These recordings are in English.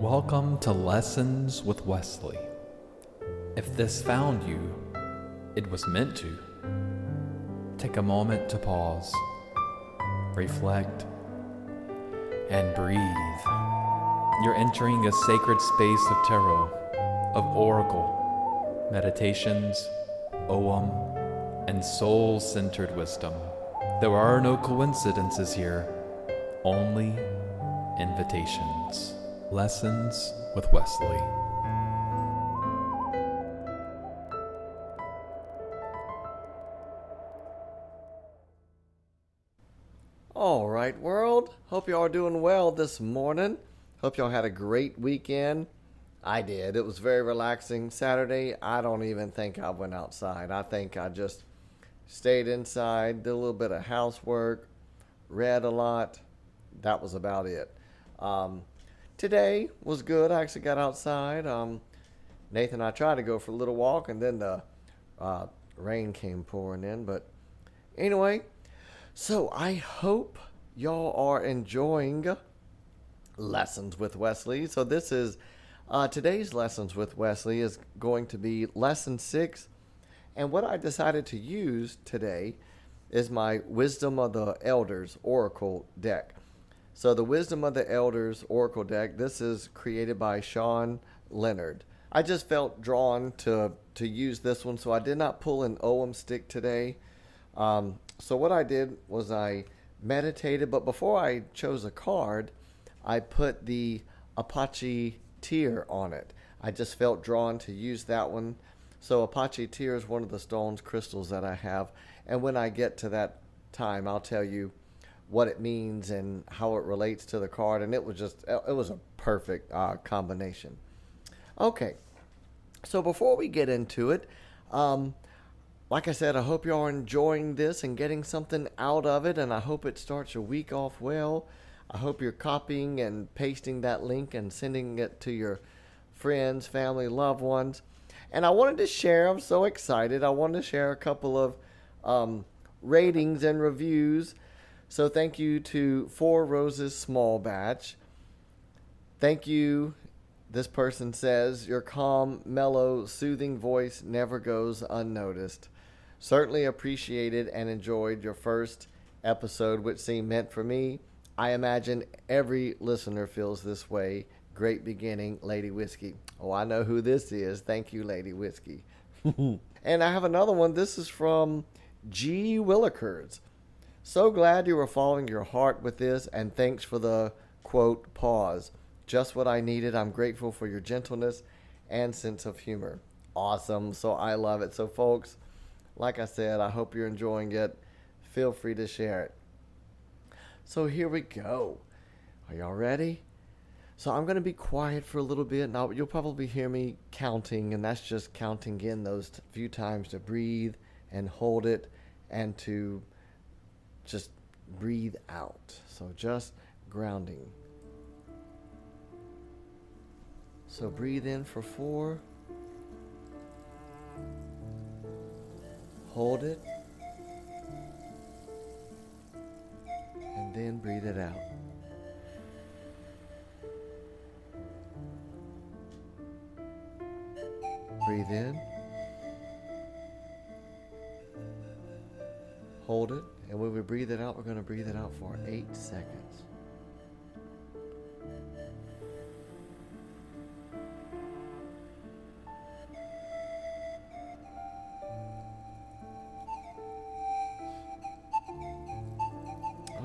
Welcome to Lessons with Wesley. If this found you, it was meant to. Take a moment to pause, reflect, and breathe. You're entering a sacred space of tarot, of oracle, meditations, ogham, and soul-centered wisdom. There are no coincidences here, only invitations. Lessons with Wesley. All right, world. Hope y'all are doing well this morning. Hope y'all had a great weekend. I did. It was very relaxing. Saturday, I don't even think I went outside. I think I just stayed inside, did a little bit of housework, read a lot. That was about it. Today was good. I actually got outside. Nathan and I tried to go for a little walk, and then the rain came pouring in. But anyway, so I hope y'all are enjoying Lessons with Wesley. So this is today's Lessons with Wesley is going to be lesson 6. And what I decided to use today is my Wisdom of the Elders Oracle deck. So the Wisdom of the Elders Oracle deck, this is created by Shawn Leonard. I just felt drawn to use this one, so I did not pull an ogham stick today. So what I did was I meditated, but before I chose a card, I put the Apache Tear on it. I just felt drawn to use that one. So Apache Tear is one of the stones, crystals that I have. And when I get to that time, I'll tell you what it means and how it relates to the card. And it was a perfect combination. Okay, so before we get into it, like I said, I hope you are enjoying this and getting something out of it, and I hope it starts your week off well. I hope you're copying and pasting that link and sending it to your friends, family, loved ones. And I wanted to share, I'm so excited, I wanted to share a couple of ratings and reviews. So thank you to Four Roses Small Batch. Thank you. This person says, your calm, mellow, soothing voice never goes unnoticed. Certainly appreciated and enjoyed your first episode, which seemed meant for me. I imagine every listener feels this way. Great beginning, Lady Whiskey. Oh, I know who this is. Thank you, Lady Whiskey. And I have another one. This is from G. Willikers. So glad you were following your heart with this, and thanks for the, quote, pause. Just what I needed. I'm grateful for your gentleness and sense of humor. Awesome. So I love it. So folks, like I said, I hope you're enjoying it. Feel free to share it. So here we go. Are y'all ready? So I'm going to be quiet for a little bit. Now you'll probably hear me counting, and that's just counting in those few times to breathe and hold it and to just breathe out. So just grounding. So breathe in for 4. Hold it. And then breathe it out. Breathe in. Hold it. And when we breathe it out, we're going to breathe it out for 8 seconds.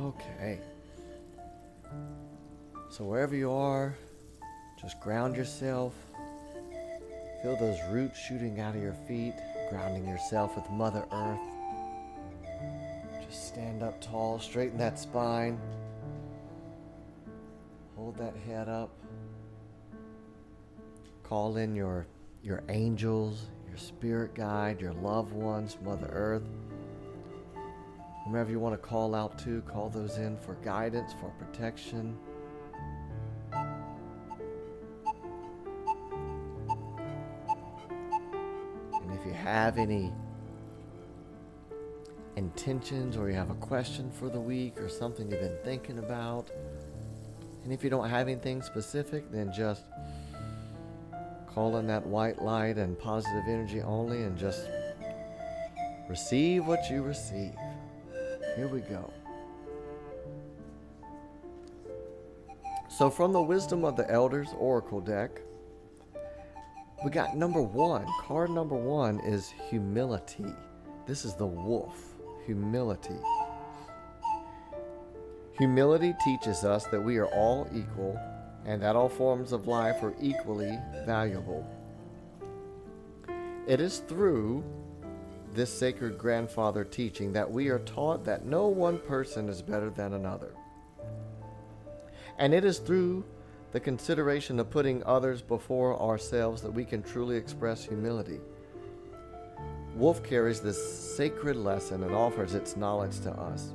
Okay. So wherever you are, just ground yourself. Feel those roots shooting out of your feet, grounding yourself with Mother Earth. Just stand up tall, straighten that spine. Hold that head up. Call in your angels, your spirit guide, your loved ones, Mother Earth. Whomever you want to call out to, call those in for guidance, for protection. And if you have any intentions or you have a question for the week or something you've been thinking about, And if you don't have anything specific, then just call in that white light and positive energy only and just receive what you receive. Here we go. So from the Wisdom of the Elders Oracle deck, we got number 1. Card number 1 is humility. This is the wolf. Humility. Humility teaches us that we are all equal and that all forms of life are equally valuable. It is through this sacred grandfather teaching that we are taught that no one person is better than another. And it is through the consideration of putting others before ourselves that we can truly express humility. Wolf carries this sacred lesson and offers its knowledge to us.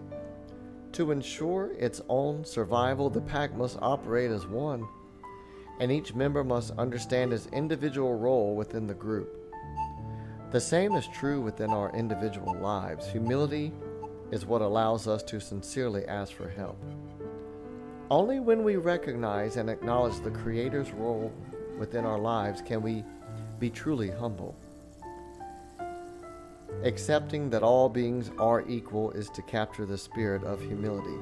To ensure its own survival, the pack must operate as one, and each member must understand his individual role within the group. The same is true within our individual lives. Humility is what allows us to sincerely ask for help. Only when we recognize and acknowledge the Creator's role within our lives can we be truly humble. Accepting that all beings are equal is to capture the spirit of humility.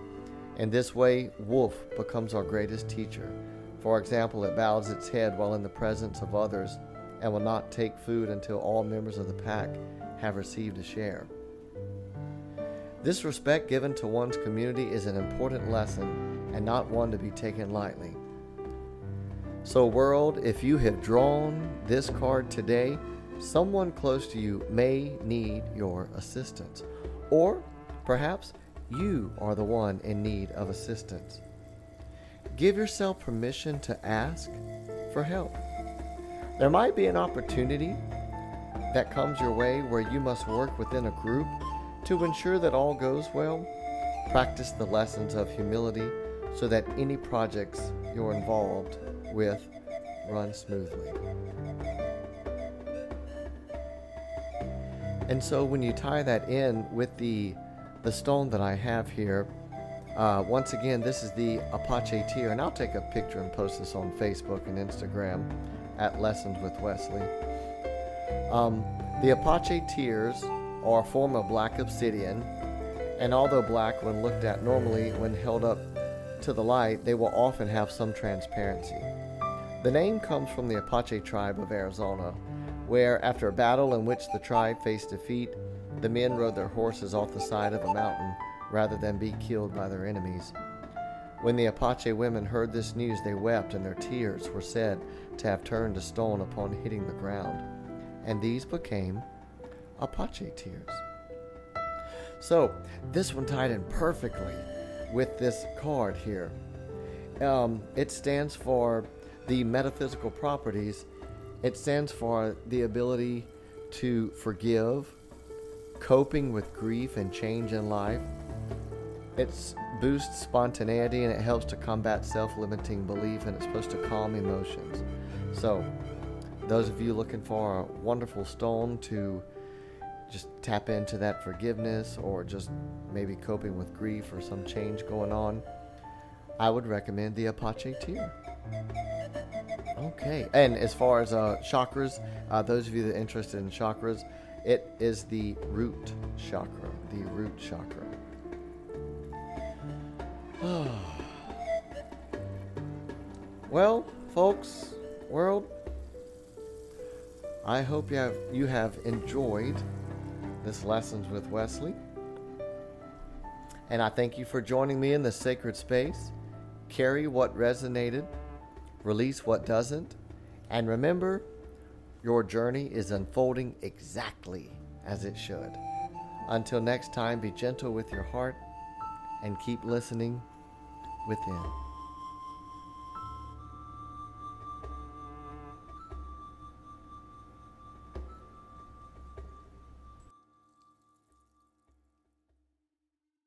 In this way, wolf becomes our greatest teacher. For example, it bows its head while in the presence of others and will not take food until all members of the pack have received a share. This respect given to one's community is an important lesson and not one to be taken lightly. So world, if you have drawn this card today, someone close to you may need your assistance. Or perhaps you are the one in need of assistance. Give yourself permission to ask for help. There might be an opportunity that comes your way where you must work within a group to ensure that all goes well. Practice the lessons of humility so that any projects you're involved with run smoothly. And so when you tie that in with the stone that I have here, once again, this is the Apache Tear, and I'll take a picture and post this on Facebook and Instagram at Lessons with Wesley. The Apache Tears are a form of black obsidian, and although black when looked at normally when held up to the light, they will often have some transparency. The name comes from the Apache tribe of Arizona, where after a battle in which the tribe faced defeat, the men rode their horses off the side of a mountain rather than be killed by their enemies. When the Apache women heard this news, they wept, and their tears were said to have turned to stone upon hitting the ground, and these became Apache tears. So this one tied in perfectly with this card here. It stands for the metaphysical properties. It stands for the ability to forgive, coping with grief and change in life. It boosts spontaneity, and it helps to combat self-limiting belief, and it's supposed to calm emotions. So those of you looking for a wonderful stone to just tap into that forgiveness, or just maybe coping with grief or some change going on, I would recommend the Apache Tear. Okay, and as far as chakras, those of you that are interested in chakras, it is the root chakra. The root chakra. Well, folks, world, I hope you have enjoyed this Lessons with Wesley. And I thank you for joining me in this sacred space. Carry what resonated, release what doesn't, and remember, your journey is unfolding exactly as it should. Until next time, be gentle with your heart and keep listening within.